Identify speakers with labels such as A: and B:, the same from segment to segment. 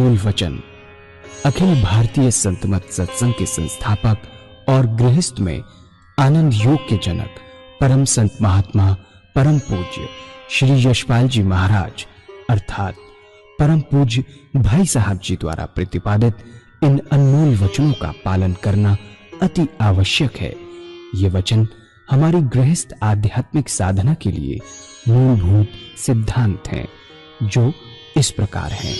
A: अनमोल वचन अखिल भारतीय संत मत सत्संग के संस्थापक और गृहस्थ में आनंद योग के जनक परम संत महात्मा परम पूज्य श्री यशपाल जी महाराज अर्थात परम पूज्य भाई साहब जी द्वारा प्रतिपादित इन अनमोल वचनों का पालन करना अति आवश्यक है। ये वचन हमारी गृहस्थ आध्यात्मिक साधना के लिए मूलभूत सिद्धांत हैं, जो इस प्रकार हैं।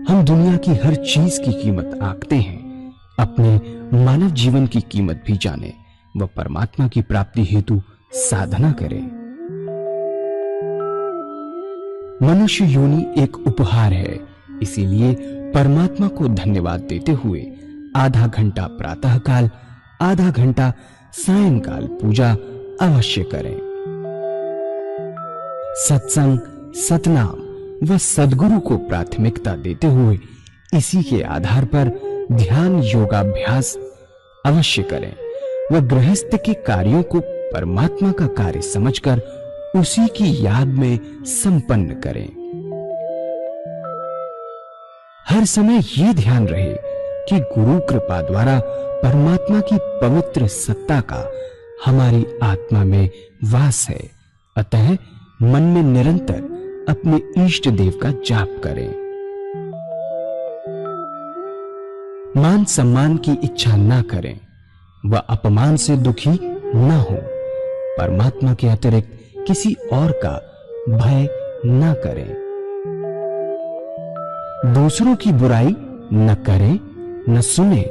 A: हम दुनिया की हर चीज की कीमत आंकते हैं, अपने मानव जीवन की कीमत भी जाने व परमात्मा की प्राप्ति हेतु साधना करें। मनुष्य योनि एक उपहार है, इसीलिए परमात्मा को धन्यवाद देते हुए आधा घंटा प्रातःकाल, आधा घंटा सायंकाल पूजा अवश्य करें। सत्संग, सतनाम व सद्गुरु को प्राथमिकता देते हुए इसी के आधार पर ध्यान योगाभ्यास अवश्य करें व गृहस्थ के कार्यों को परमात्मा का कार्य समझकर उसी की याद में संपन्न करें। हर समय यह ध्यान रहे कि गुरु कृपा द्वारा परमात्मा की पवित्र सत्ता का हमारी आत्मा में वास है, अतः मन में निरंतर अपने इष्ट देव का जाप करें। मान सम्मान की इच्छा ना करें व अपमान से दुखी ना हो। परमात्मा के अतिरिक्त किसी और का भय ना करें। दूसरों की बुराई न करें, न सुने,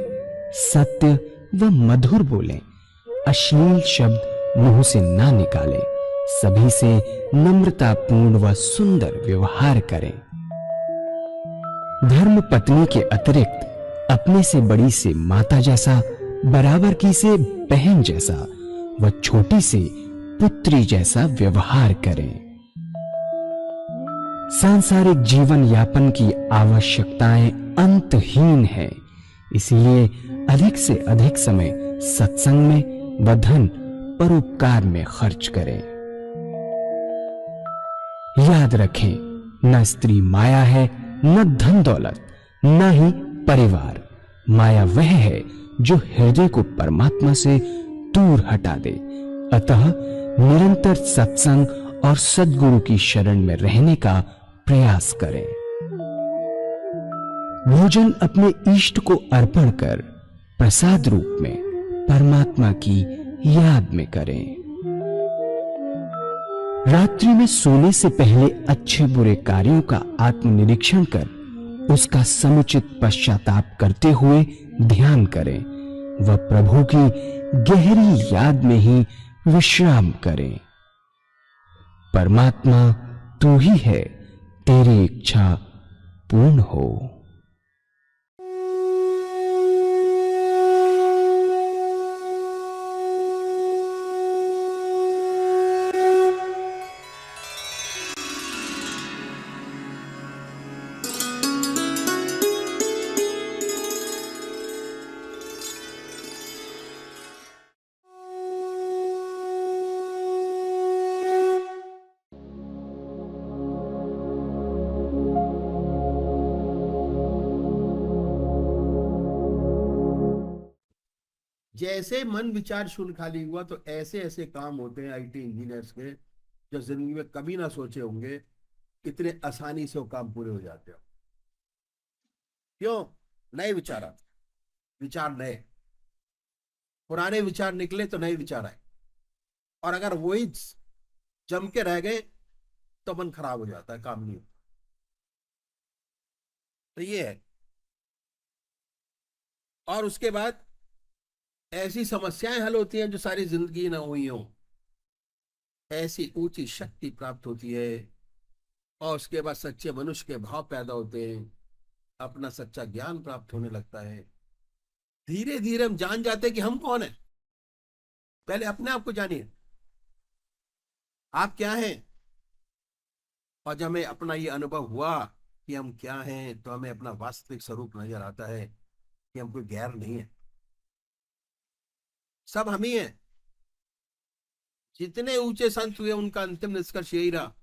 A: सत्य व मधुर बोलें, अश्लील शब्द मुंह से ना निकालें, सभी से नम्रतापूर्ण व सुंदर व्यवहार करें। धर्म पत्नी के अतिरिक्त अपने से बड़ी से माता जैसा, बराबर की से बहन जैसा व छोटी से पुत्री जैसा व्यवहार करें। सांसारिक जीवन यापन की आवश्यकताएं अंतहीन है, इसलिए अधिक से अधिक समय सत्संग में व धन परोपकार में खर्च करें। याद रखें, न स्त्री माया है, न धन दौलत, न ही परिवार। माया वह है जो हृदय को परमात्मा से दूर हटा दे। अतः निरंतर सत्संग और सद्गुरु की शरण में रहने का प्रयास करें। भोजन अपने इष्ट को अर्पण कर प्रसाद रूप में परमात्मा की याद में करें। रात्रि में सोने से पहले अच्छे बुरे कार्यों का आत्मनिरीक्षण कर उसका समुचित पश्चाताप करते हुए ध्यान करें व प्रभु की गहरी याद में ही विश्राम करें। परमात्मा तू ही है, तेरी इच्छा पूर्ण हो।
B: जैसे मन विचार शून्य खाली हुआ तो ऐसे ऐसे काम होते हैं आईटी इंजीनियर्स के, जो जिंदगी में कभी ना सोचे होंगे, इतने आसानी से वो काम पूरे हो जाते हो। क्यों? नए विचार आते, विचार नए, पुराने विचार निकले तो नए विचार आए, और अगर वही जम के रह गए तो मन खराब हो जाता है, काम नहीं होता। तो ये है। और उसके बाद ऐसी समस्याएं हल होती हैं जो सारी जिंदगी ना हुई हो, ऐसी ऊंची शक्ति प्राप्त होती है, और उसके बाद सच्चे मनुष्य के भाव पैदा होते हैं, अपना सच्चा ज्ञान प्राप्त होने लगता है। धीरे धीरे हम जान जाते हैं कि हम कौन हैं। पहले अपने आप को जानिए, आप क्या हैं। और जब हमें अपना ये अनुभव हुआ कि हम क्या हैं, तो हमें अपना वास्तविक स्वरूप नजर आता है कि हम कोई गैर नहीं है, सब हम ही हैं। जितने ऊंचे संत हुए उनका अंतिम निष्कर्ष यही रहा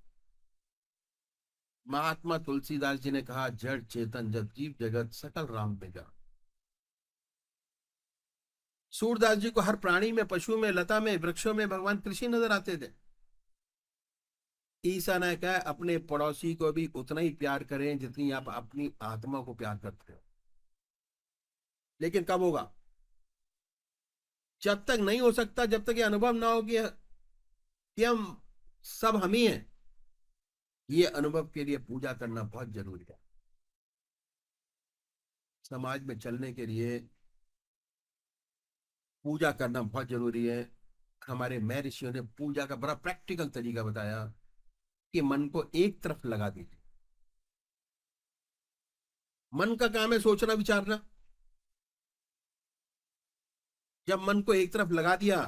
B: महात्मा तुलसीदास जी ने कहा, जड़ चेतन जब जीव जगत सकल राम पे जा। सूरदास जी को हर प्राणी में, पशु में, लता में, वृक्षों में भगवान कृष्ण नजर आते थे। ईसा ने कहा, अपने पड़ोसी को भी उतना ही प्यार करें जितनी आप अपनी आत्मा को प्यार करते हो। लेकिन कब होगा? जब तक नहीं हो सकता, जब तक ये अनुभव ना हो कि हम सब हम ही हैं। ये अनुभव के लिए पूजा करना बहुत जरूरी है। समाज में चलने के लिए पूजा करना बहुत जरूरी है। हमारे महर्षियों ने पूजा का बड़ा प्रैक्टिकल तरीका बताया कि मन को एक तरफ लगा दीजिए। मन का काम है सोचना, विचारना। जब मन को एक तरफ लगा दिया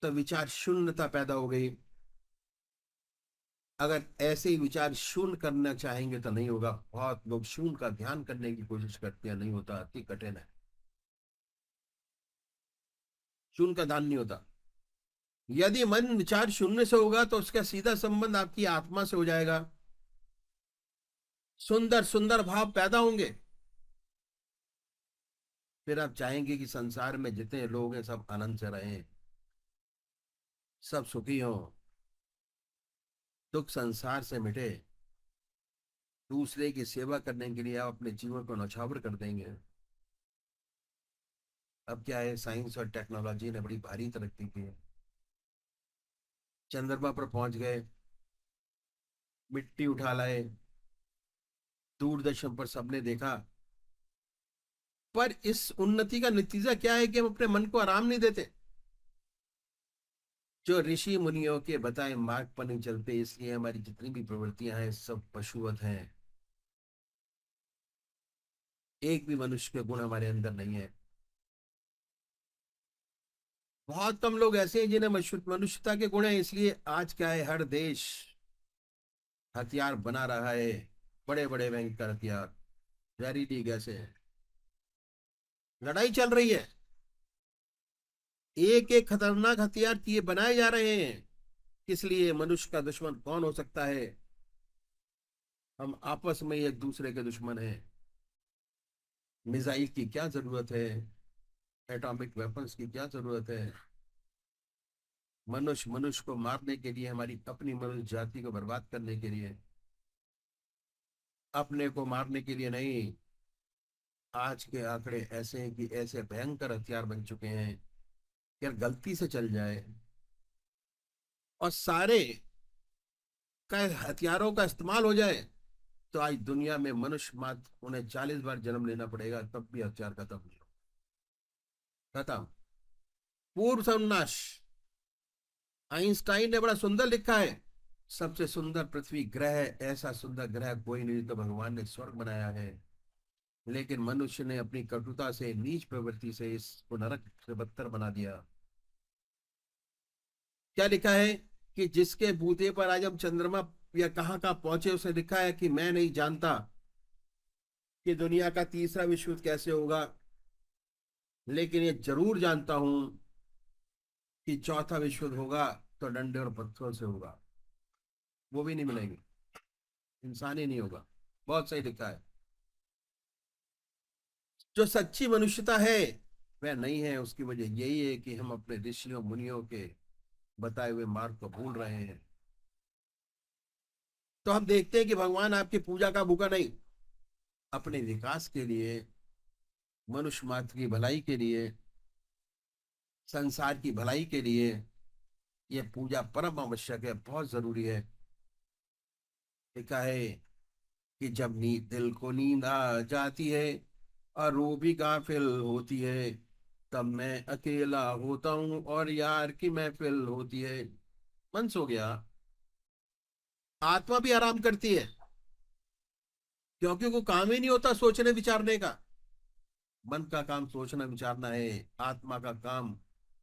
B: तो विचार शून्यता पैदा हो गई। अगर ऐसे ही विचार शून्य करना चाहेंगे तो नहीं होगा। बहुत लोग शून्य का ध्यान करने की कोशिश करते हैं, नहीं होता, अति कठिन है। शून्य का ध्यान नहीं होता। यदि मन विचार शून्य से होगा तो उसका सीधा संबंध आपकी आत्मा से हो जाएगा। सुंदर सुंदर भाव पैदा होंगे। फिर आप चाहेंगे कि संसार में जितने लोग हैं सब आनंद से रहें, सब सुखी हों, दुख संसार से मिटे। दूसरे की सेवा करने के लिए आप अपने जीवन को नौछावर कर देंगे। अब क्या है, साइंस और टेक्नोलॉजी ने बड़ी भारी तरक्की की है। चंद्रमा पर पहुंच गए, मिट्टी उठा लाए, दूरदर्शन पर सबने देखा। पर इस उन्नति का नतीजा क्या है कि हम अपने मन को आराम नहीं देते। जो ऋषि मुनियों के बताए मार्ग पर नहीं चलते, इसलिए हमारी जितनी भी प्रवृत्तियां हैं सब पशुवत हैं। एक भी मनुष्य के गुण हमारे अंदर नहीं है। बहुत कम लोग ऐसे हैं जिन्हें मनुष्यता के गुण हैं। इसलिए आज क्या है, हर देश हथियार बना रहा है, बड़े बड़े भयंकर हथियार, जहरीली गैसें, लड़ाई चल रही है। एक एक खतरनाक हथियार किए बनाए जा रहे हैं। किस लिए? मनुष्य का दुश्मन कौन हो सकता है? हम आपस में ही एक दूसरे के दुश्मन हैं। मिसाइल की क्या जरूरत है? एटॉमिक वेपन्स की क्या जरूरत है? मनुष्य मनुष्य को मारने के लिए, हमारी अपनी मनुष्य जाति को बर्बाद करने के लिए, अपने को मारने के लिए नहीं। आज के आंकड़े ऐसे हैं कि ऐसे भयंकर हथियार बन चुके हैं कि अगर गलती से चल जाए और सारे का हथियारों का इस्तेमाल हो जाए तो आज दुनिया में मनुष्य मात्र उन्हें 40 बार जन्म लेना पड़ेगा, तब भी हथियार खत्म नहीं होगा। खत्म, पूर्ण सर्वनाश। आइंस्टाइन ने बड़ा सुंदर लिखा है, सबसे सुंदर पृथ्वी ग्रह, ऐसा सुंदर ग्रह कोई नहीं, तो भगवान ने स्वर्ग बनाया है। लेकिन मनुष्य ने अपनी कटुता से, नीच प्रवृत्ति से इसको नरक से बदतर बना दिया। क्या लिखा है कि जिसके बूते पर आज हम चंद्रमा या कहाँ का पहुंचे, उसे लिखा है कि मैं नहीं जानता कि दुनिया का तीसरा विश्व युद्ध कैसे होगा, लेकिन ये जरूर जानता हूं कि चौथा विश्व युद्ध होगा तो डंडे और पत्थरों से होगा। वो भी नहीं मिलेंगे, इंसान ही नहीं होगा। बहुत सही लिखा है। जो सच्ची मनुष्यता है वह नहीं है। उसकी वजह यही है कि हम अपने ऋषियों मुनियों के बताए हुए मार्ग को भूल रहे हैं। तो हम देखते हैं कि भगवान आपकी पूजा का भूखा नहीं, अपने विकास के लिए, मनुष्य मात्र की भलाई के लिए, संसार की भलाई के लिए यह पूजा परम आवश्यक है, बहुत जरूरी है। लिखा है कि जब दिल को नींद आ जाती है और वो भी गाफिल होती है, तब मैं अकेला होता हूँ और यार की महफिल होती है। मन सो गया, आत्मा भी आराम करती है, क्योंकि वो काम ही नहीं होता सोचने विचारने का। मन का काम सोचना विचारना है, आत्मा का काम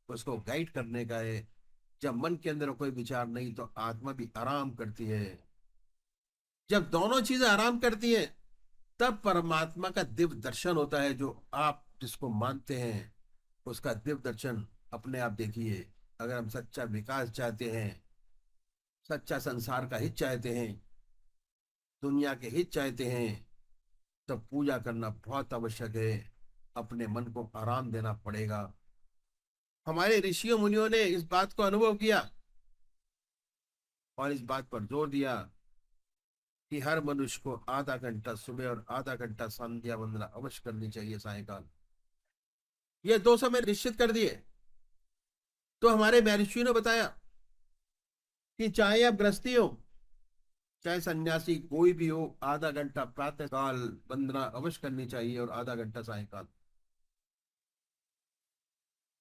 B: उसको गाइड करने का है। जब मन के अंदर कोई विचार नहीं तो आत्मा भी आराम करती है। जब दोनों चीजें आराम करती हैं तब परमात्मा का दिव्य दर्शन होता है। जो आप जिसको मानते हैं उसका दिव्य दर्शन अपने आप देखिए। अगर हम सच्चा विकास चाहते हैं, सच्चा संसार का हित चाहते हैं, दुनिया के हित चाहते हैं, तब पूजा करना बहुत आवश्यक है। अपने मन को आराम देना पड़ेगा। हमारे ऋषियों मुनियों ने इस बात को अनुभव किया और इस बात पर जोर दिया कि हर मनुष्य को आधा घंटा सुबह और आधा घंटा संध्या वंदना अवश्य करनी चाहिए सायंकाल। ये दो समय निश्चित कर दिए। तो हमारे महर्षियों ने बताया कि चाहे आप गृहस्थी हो चाहे सन्यासी कोई भी हो, आधा घंटा प्रातः काल वंदना अवश्य करनी चाहिए और आधा घंटा सायंकाल।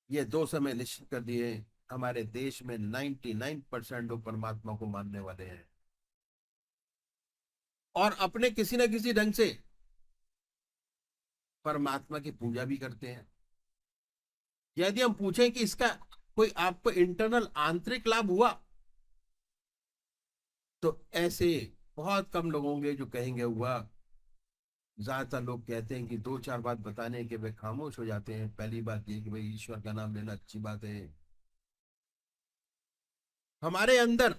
B: ये दो समय निश्चित कर दिए। हमारे देश में 99% लोग परमात्मा को मानने वाले हैं और अपने किसी न किसी ढंग से परमात्मा की पूजा भी करते हैं। यदि हम पूछें कि इसका कोई आपको इंटरनल आंतरिक लाभ हुआ, तो ऐसे बहुत कम लोग होंगे जो कहेंगे हुआ। ज्यादातर लोग कहते हैं कि दो चार बात बताने के वे खामोश हो जाते हैं। पहली बात ये कि भाई ईश्वर का नाम लेना अच्छी बात है। हमारे अंदर,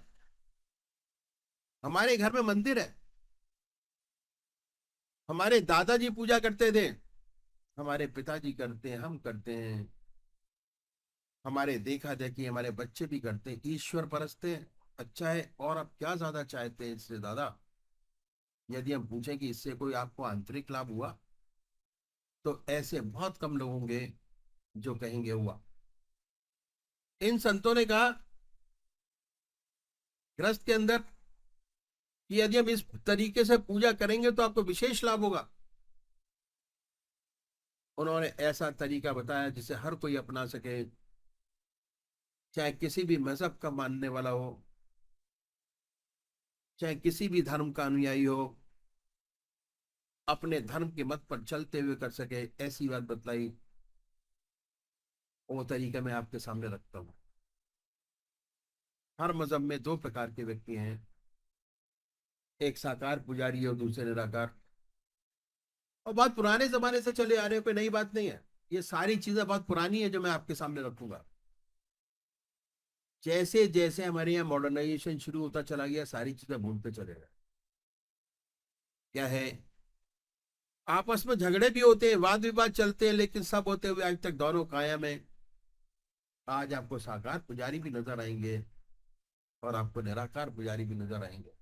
B: हमारे घर में मंदिर है। हमारे दादाजी पूजा करते थे, हमारे पिताजी करते हैं, हम करते हैं। हमारे देखा देखी हमारे बच्चे भी करते हैं, ईश्वर परस्ते हैं। अच्छा है, और आप क्या ज्यादा चाहते हैं इससे दादा? यदि हम पूछें कि इससे कोई आपको आंतरिक लाभ हुआ, तो ऐसे बहुत कम लोग होंगे जो कहेंगे हुआ। इन संतों ने कहा ग्रस्त के अंदर कि यदि हम इस तरीके से पूजा करेंगे तो आपको विशेष लाभ होगा। उन्होंने ऐसा तरीका बताया जिसे हर कोई अपना सके, चाहे किसी भी मजहब का मानने वाला हो, चाहे किसी भी धर्म का अनुयायी हो, अपने धर्म के मत पर चलते हुए कर सके। ऐसी बात बतलाई, वो तरीका मैं आपके सामने रखता हूँ। हर मजहब में दो प्रकार के व्यक्ति हैं, एक साकार पुजारी और दूसरे निराकार। और बहुत पुराने जमाने से चले आ रहे हो, कोई नई बात नहीं है। ये सारी चीजें बहुत पुरानी है जो मैं आपके सामने रखूंगा। जैसे जैसे हमारे यहाँ मॉडर्नाइजेशन शुरू होता चला गया, सारी चीजें भूलते चले गए। क्या है, आपस में झगड़े भी होते हैं, वाद विवाद चलते हैं, लेकिन सब होते हुए आज तक दोनों कायम है। आज आपको साकार पुजारी भी नजर आएंगे और आपको निराकार पुजारी भी नजर आएंगे।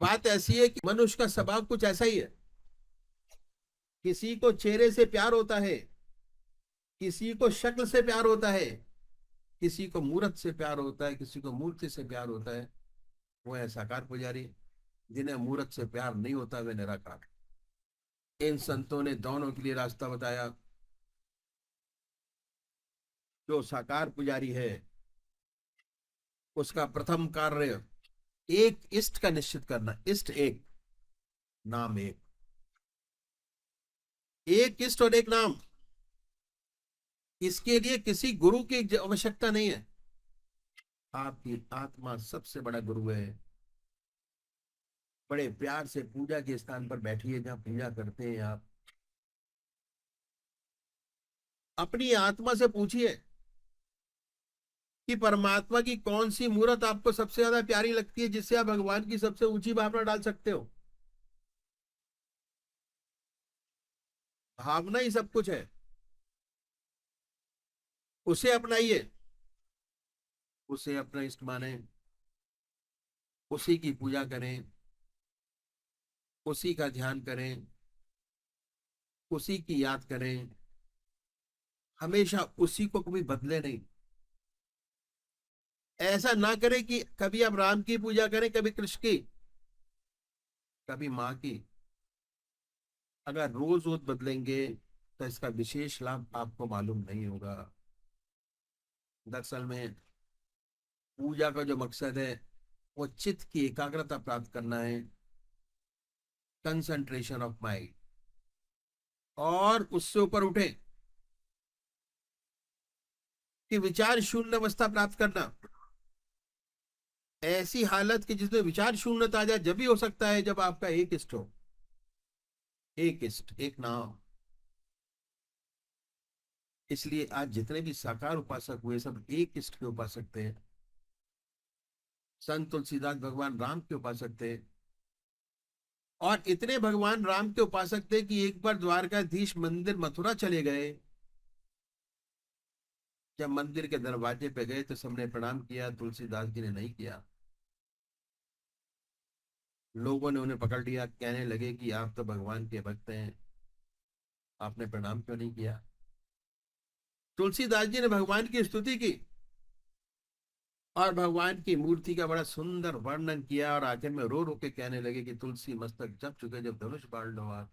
B: बात ऐसी है कि मनुष्य का स्वभाव कुछ ऐसा ही है। किसी को चेहरे से प्यार होता है, किसी को शक्ल से प्यार होता है, किसी को मूर्त से प्यार होता है, किसी को मूर्ति से प्यार होता है। वो है साकार पुजारी। जिन्हें मूर्त से प्यार नहीं होता वे निराकार। इन संतों ने दोनों के लिए रास्ता बताया। जो साकार पुजारी है, उसका प्रथम कार्य एक इष्ट का निश्चित करना। इष्ट एक, नाम एक। एक इष्ट और एक नाम। इसके लिए किसी गुरु की आवश्यकता नहीं है। आपकी आत्मा सबसे बड़ा गुरु है। बड़े प्यार से पूजा के स्थान पर बैठिए जहां पूजा करते हैं आप। अपनी आत्मा से पूछिए कि परमात्मा की कौन सी मूर्त आपको सबसे ज्यादा प्यारी लगती है, जिससे आप भगवान की सबसे ऊंची भावना डाल सकते हो। भावना ही सब कुछ है। उसे अपनाइए, उसे अपना इष्ट माने, उसी की पूजा करें, उसी का ध्यान करें, उसी की याद करें। हमेशा उसी को कभी बदले नहीं। ऐसा ना करें कि कभी आप राम की पूजा करें, कभी कृष्ण की, कभी माँ की। अगर रोज रोज बदलेंगे तो इसका विशेष लाभ आपको मालूम नहीं होगा। दरअसल में पूजा का जो मकसद है वो चित्त की एकाग्रता प्राप्त करना है, कंसंट्रेशन ऑफ माइंड, और उससे ऊपर उठे कि विचार शून्य अवस्था प्राप्त करना। ऐसी हालत की जिसमें विचार शून्यता आ जाए जब भी हो सकता है जब आपका एक इष्ट हो। एक इष्ट, एक नाम। इसलिए आज जितने भी साकार उपासक हुए सब एक इष्ट के उपासक थे। संत तुलसीदास भगवान राम के उपासक थे, और इतने भगवान राम के उपासक थे कि एक बार द्वारकाधीश मंदिर मथुरा चले गए। जब मंदिर के दरवाजे पे गए तो सबने प्रणाम किया, तुलसीदास जी ने नहीं किया। लोगों ने उन्हें पकड़ लिया, कहने लगे कि आप तो भगवान के भक्त हैं, आपने प्रणाम क्यों नहीं किया। तुलसीदास जी ने भगवान की स्तुति की और भगवान की मूर्ति का बड़ा सुंदर वर्णन किया, और आखिर में रो रो के कहने लगे कि तुलसी मस्तक जब चुके जब धनुष बाण लो आप।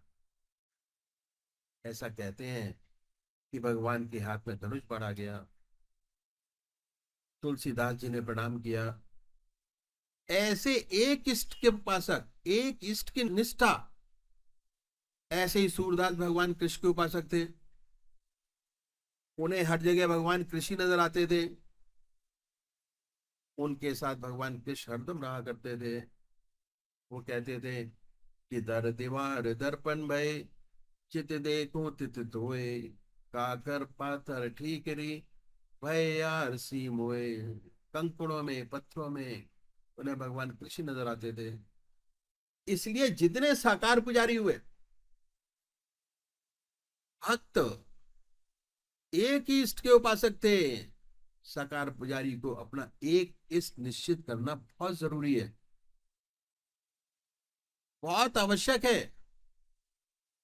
B: ऐसा कहते हैं कि भगवान के हाथ में धनुष बाण आ गया। तुलसीदास जी ने प्रणाम किया। ऐसे एक इष्ट के उपासक, एक इष्ट की निष्ठा, ऐसे ही सूरदास भगवान कृष्ण के उपासक थे। उन्हें हर जगह भगवान कृष्ण नजर आते थे। उनके साथ भगवान कृष्ण हरदम रहा करते थे। वो कहते थे कि दर दीवार दर्पण भय, चित देखो तित धोए, काकर पाथर ठीकरी, भय यार सी मोए। कंकड़ों में, पत्थरों में उन्हें भगवान कृष्ण नजर आते थे। इसलिए जितने साकार पुजारी हुए, भक्त एक ही इष्ट के उपासक थे। साकार पुजारी को अपना एक इष्ट निश्चित करना बहुत जरूरी है, बहुत आवश्यक है।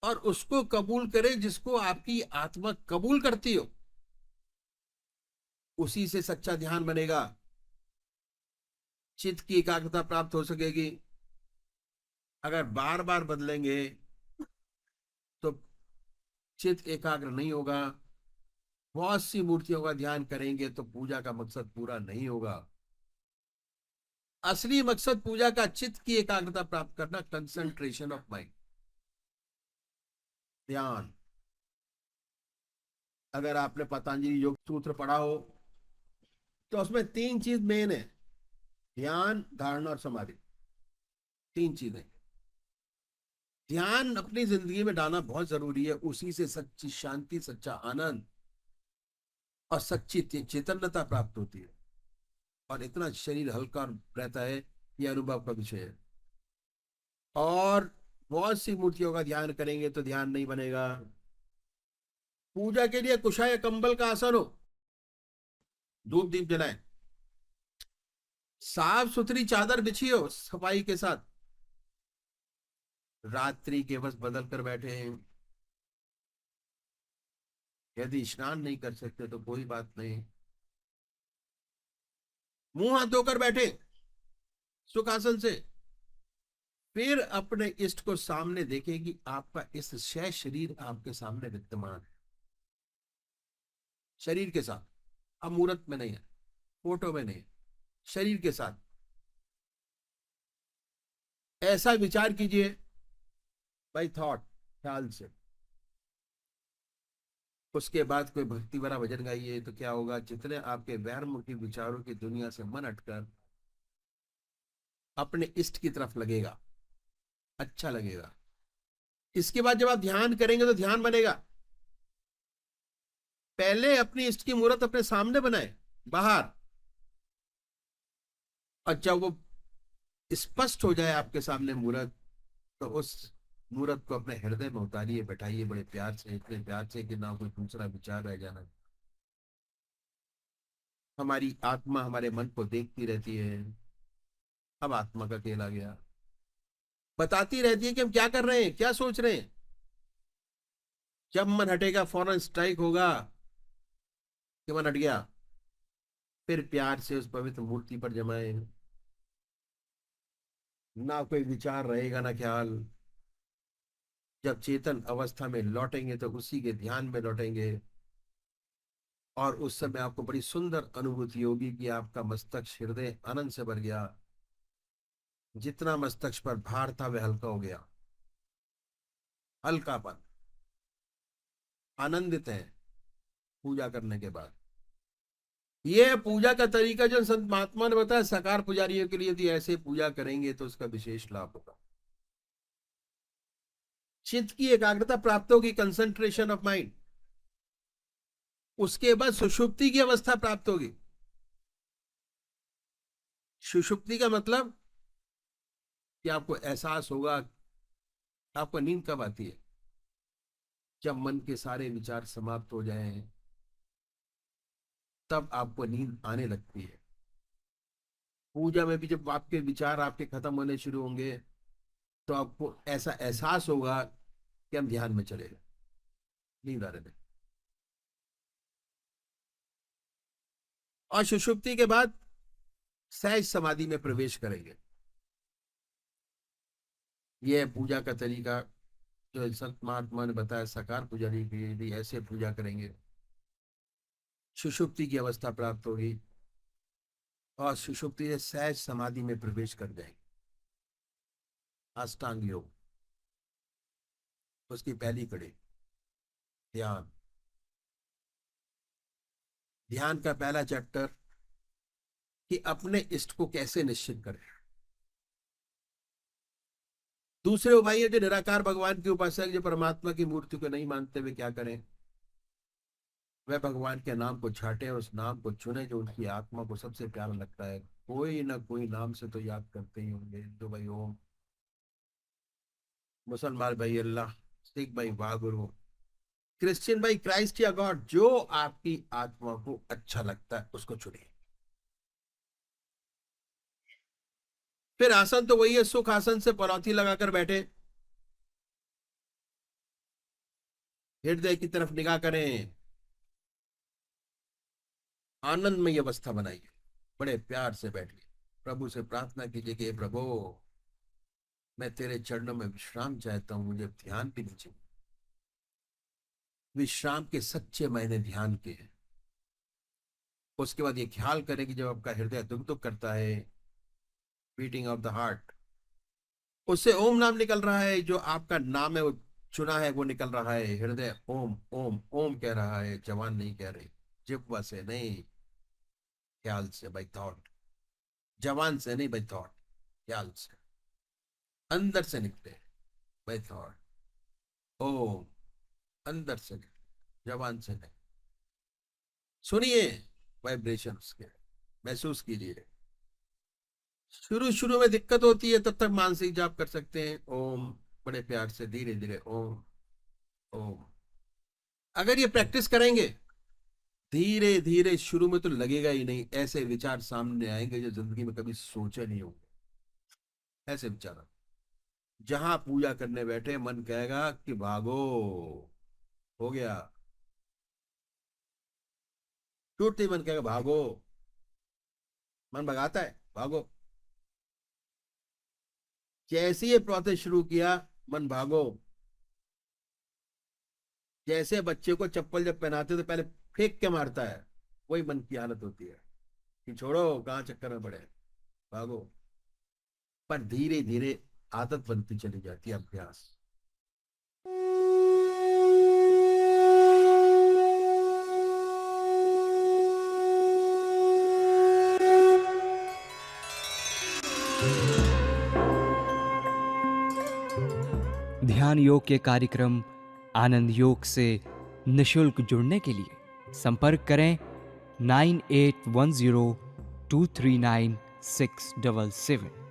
B: और उसको कबूल करें जिसको आपकी आत्मा कबूल करती हो, उसी से सच्चा ध्यान बनेगा, चित्त की एकाग्रता प्राप्त हो सकेगी। अगर बार बार बदलेंगे तो चित्त एकाग्र नहीं होगा। बहुत सी मूर्तियों का ध्यान करेंगे तो पूजा का मकसद पूरा नहीं होगा। असली मकसद पूजा का चित्त की एकाग्रता प्राप्त करना, कंसंट्रेशन ऑफ माइंड, ध्यान। अगर आपने पतंजलि योग सूत्र पढ़ा हो तो उसमें तीन चीज मेन है, ध्यान, धारणा और समाधि। तीन चीजें। ध्यान अपनी जिंदगी में डालना बहुत जरूरी है, उसी से सच्ची शांति, सच्चा आनंद और सच्ची चेतनता प्राप्त होती है, और इतना शरीर हल्का रहता है, यह अनुभव का विषय है। और बहुत सी मूर्तियों का ध्यान करेंगे तो ध्यान नहीं बनेगा। पूजा के लिए कुशा या कंबल का आसन हो, धूप दीप जलाएं, साफ सुथरी चादर बिछी हो सफाई के साथ, रात्रि के बस बदल कर बैठे हैं। यदि स्नान नहीं कर सकते तो कोई बात नहीं, मुंह हाथ धोकर बैठे सुखासन से। फिर अपने इष्ट को सामने देखें कि आपका इस शय शरीर आपके सामने विद्यमान है, शरीर के साथ। अब मूर्त में नहीं है, फोटो में नहीं है, शरीर के साथ। ऐसा विचार कीजिए बाय थॉट, ख्याल से। उसके बाद कोई भक्ति भरा भजन गाइए तो क्या होगा, जितने आपके वैरमुखी विचारों की दुनिया से मन हटकर अपने इष्ट की तरफ लगेगा, अच्छा लगेगा। इसके बाद जब आप ध्यान करेंगे तो ध्यान बनेगा। पहले अपनी इष्ट की मूर्त अपने सामने बनाए, बाहर, और जब वो स्पष्ट हो जाए आपके सामने मूर्त, तो उस मूर्त को अपने हृदय में उतारिए, बैठाइए बड़े प्यार से, इतने प्यार से कि ना कोई दूसरा विचार रह जाना। हमारी आत्मा हमारे मन को देखती रहती है। अब आत्मा का खेल आ गया, बताती रहती है कि हम क्या कर रहे हैं, क्या सोच रहे हैं। जब मन हटेगा फौरन स्ट्राइक होगा कि मन हट गया। फिर प्यार से उस पवित्र मूर्ति पर जमाए, ना कोई विचार रहेगा ना ख्याल। जब चेतन अवस्था में लौटेंगे तो उसी के ध्यान में लौटेंगे, और उस समय आपको बड़ी सुंदर अनुभूति होगी कि आपका मस्तक हृदय आनंद से भर गया। जितना मस्तक पर भार था वह हल्का हो गया, हल्कापन, आनंदित है पूजा करने के बाद। यह पूजा का तरीका जो संत महात्मा ने बताया साकार पुजारियों के लिए, यदि ऐसे पूजा करेंगे तो उसका विशेष लाभ होगा। चित्त की एकाग्रता प्राप्त होगी, कंसंट्रेशन ऑफ माइंड। उसके बाद सुषुप्ति की अवस्था प्राप्त होगी। सुषुप्ति का मतलब कि आपको एहसास होगा। आपको नींद कब आती है? जब मन के सारे विचार समाप्त हो जाएं, तब आपको नींद आने लगती है। पूजा में भी जब आपके विचार आपके खत्म होने शुरू होंगे, तो आपको ऐसा एहसास होगा कि हम ध्यान में चले गए, नींद आने लगे। और सुषुप्ति के बाद सहज समाधि में प्रवेश करेंगे। यह है पूजा का तरीका जो संत महात्मा ने बताया। साकार पुजारी की यदि ऐसे पूजा करेंगे, सुषुप्ति की अवस्था प्राप्त होगी और सुषुप्ति से सहज समाधि में प्रवेश कर जाएंगे। अष्टांग योग, उसकी पहली कड़ी ध्यान। ध्यान का पहला चैप्टर कि अपने इष्ट को कैसे निश्चित करें। दूसरे वो भाई है जो निराकार भगवान के उपासक, जो परमात्मा की मूर्ति को नहीं मानते, वे क्या करें? वह भगवान के नाम को छाटे, उस नाम को चुने जो उनकी आत्मा को सबसे प्यारा लगता है। कोई ना कोई नाम से तो याद करते ही होंगे। हिंदू भाई ओम, मुसलमान भाई अल्लाह, सिख भाई वाहगुरु, क्रिश्चियन भाई क्राइस्ट या गॉड। जो आपकी आत्मा को अच्छा लगता है उसको चुनिए। फिर आसन तो वही है, सुख आसन से पलौती लगाकर बैठे, हृदय की तरफ निगाह करें, आनंदमय अवस्था बनाइए, बड़े प्यार से बैठिए, प्रभु से प्रार्थना कीजिए कि प्रभु मैं तेरे चरणों में विश्राम चाहता हूं, मुझे ध्यान भी नहीं चाहिए। विश्राम के सच्चे मायने ध्यान के हैं। उसके बाद ये ख्याल करें कि जब आपका हृदय दुख दुख करता है, बीटिंग ऑफ द हार्ट, उससे ओम नाम निकल रहा है। जो आपका नाम है वो चुना है, वो निकल रहा है। हृदय ओम ओम ओम कह रहा है, जवान नहीं कह रहे, जिह्वा से नहीं, ख्याल से, बाई थॉट। जवान से नहीं, बाई थॉट, ख्याल से, अंदर से निकले, बाई थॉट। ओम अंदर से निकले, जवान से नहीं। सुनिए वाइब्रेशंस के, महसूस कीजिए। शुरू शुरू में दिक्कत होती है, तब तक मानसिक जाप कर सकते हैं ओम, बड़े प्यार से धीरे धीरे ओम ओम। अगर ये प्रैक्टिस करेंगे, धीरे धीरे, शुरू में तो लगेगा ही नहीं, ऐसे विचार सामने आएंगे जो जिंदगी में कभी सोचे नहीं होंगे। ऐसे विचार जहां पूजा करने बैठे मन कहेगा कि भागो, हो गया। टूटते मन कहेगा भागो, मन भगाता है, भागो। जैसे ये प्रोसेस शुरू किया, मन भागो। जैसे बच्चे को चप्पल जब पहनाते तो पहले फेंक के मारता है, वही मन की हालत होती है कि छोड़ो, कहाँ चक्कर में पड़े, भागो। पर धीरे धीरे आदत बनती चली जाती है, अभ्यास।
A: ध्यान योग के कार्यक्रम आनंद योग से निशुल्क जुड़ने के लिए संपर्क करें 9810239677।